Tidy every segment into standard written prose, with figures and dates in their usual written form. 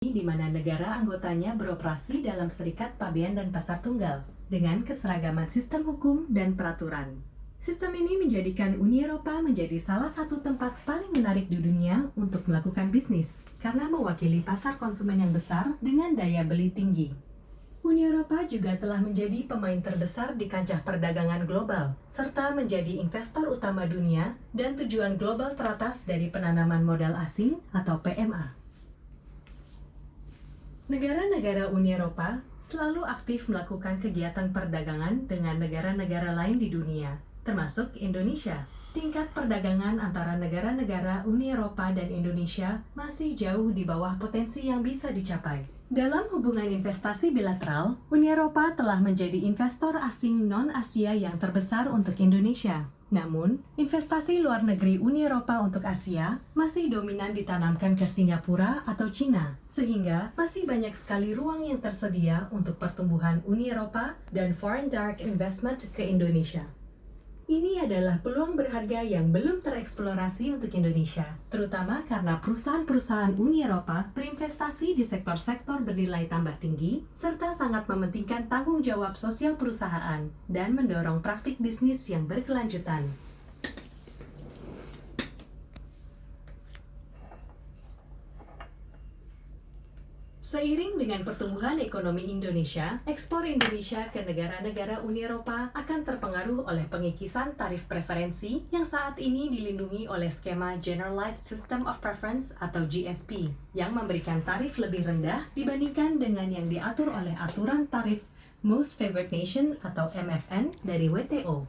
di mana negara anggotanya beroperasi dalam serikat pabean dan pasar tunggal dengan keseragaman sistem hukum dan peraturan. Sistem ini menjadikan Uni Eropa menjadi salah satu tempat paling menarik di dunia untuk melakukan bisnis karena mewakili pasar konsumen yang besar dengan daya beli tinggi. Uni Eropa juga telah menjadi pemain terbesar di kancah perdagangan global, serta menjadi investor utama dunia dan tujuan global teratas dari penanaman modal asing atau PMA. Negara-negara Uni Eropa selalu aktif melakukan kegiatan perdagangan dengan negara-negara lain di dunia, termasuk Indonesia. Tingkat perdagangan antara negara-negara Uni Eropa dan Indonesia masih jauh di bawah potensi yang bisa dicapai. Dalam hubungan investasi bilateral, Uni Eropa telah menjadi investor asing non-Asia yang terbesar untuk Indonesia. Namun, investasi luar negeri Uni Eropa untuk Asia masih dominan ditanamkan ke Singapura atau Cina, sehingga masih banyak sekali ruang yang tersedia untuk pertumbuhan Uni Eropa dan foreign direct investment ke Indonesia. Ini adalah peluang berharga yang belum tereksplorasi untuk Indonesia, terutama karena perusahaan-perusahaan Uni Eropa berinvestasi di sektor-sektor bernilai tambah tinggi, serta sangat mementingkan tanggung jawab sosial perusahaan dan mendorong praktik bisnis yang berkelanjutan. Seiring dengan pertumbuhan ekonomi Indonesia, ekspor Indonesia ke negara-negara Uni Eropa akan terpengaruh oleh pengikisan tarif preferensi yang saat ini dilindungi oleh skema Generalized System of Preference atau GSP, yang memberikan tarif lebih rendah dibandingkan dengan yang diatur oleh aturan tarif Most Favored Nation atau MFN dari WTO.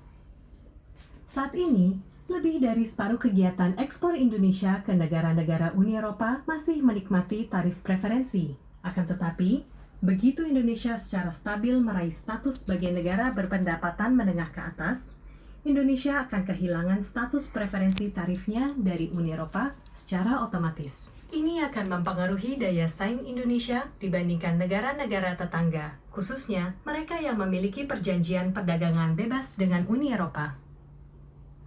Saat ini, lebih dari separuh kegiatan ekspor Indonesia ke negara-negara Uni Eropa masih menikmati tarif preferensi. Akan tetapi, begitu Indonesia secara stabil meraih status sebagai negara berpendapatan menengah ke atas, Indonesia akan kehilangan status preferensi tarifnya dari Uni Eropa secara otomatis. Ini akan mempengaruhi daya saing Indonesia dibandingkan negara-negara tetangga, khususnya mereka yang memiliki perjanjian perdagangan bebas dengan Uni Eropa.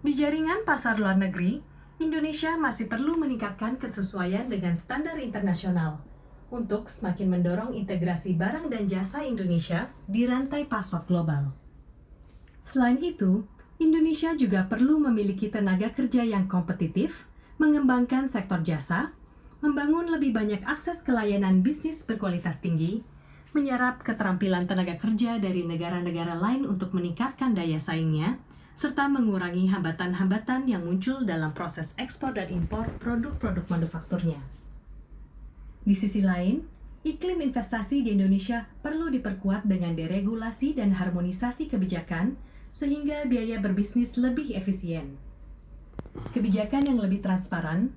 Di jaringan pasar luar negeri, Indonesia masih perlu meningkatkan kesesuaian dengan standar internasional untuk semakin mendorong integrasi barang dan jasa Indonesia di rantai pasok global. Selain itu, Indonesia juga perlu memiliki tenaga kerja yang kompetitif, mengembangkan sektor jasa, membangun lebih banyak akses ke layanan bisnis berkualitas tinggi, menyerap keterampilan tenaga kerja dari negara-negara lain untuk meningkatkan daya saingnya, serta mengurangi hambatan-hambatan yang muncul dalam proses ekspor dan impor produk-produk manufakturnya. Di sisi lain, iklim investasi di Indonesia perlu diperkuat dengan deregulasi dan harmonisasi kebijakan sehingga biaya berbisnis lebih efisien. Kebijakan yang lebih transparan,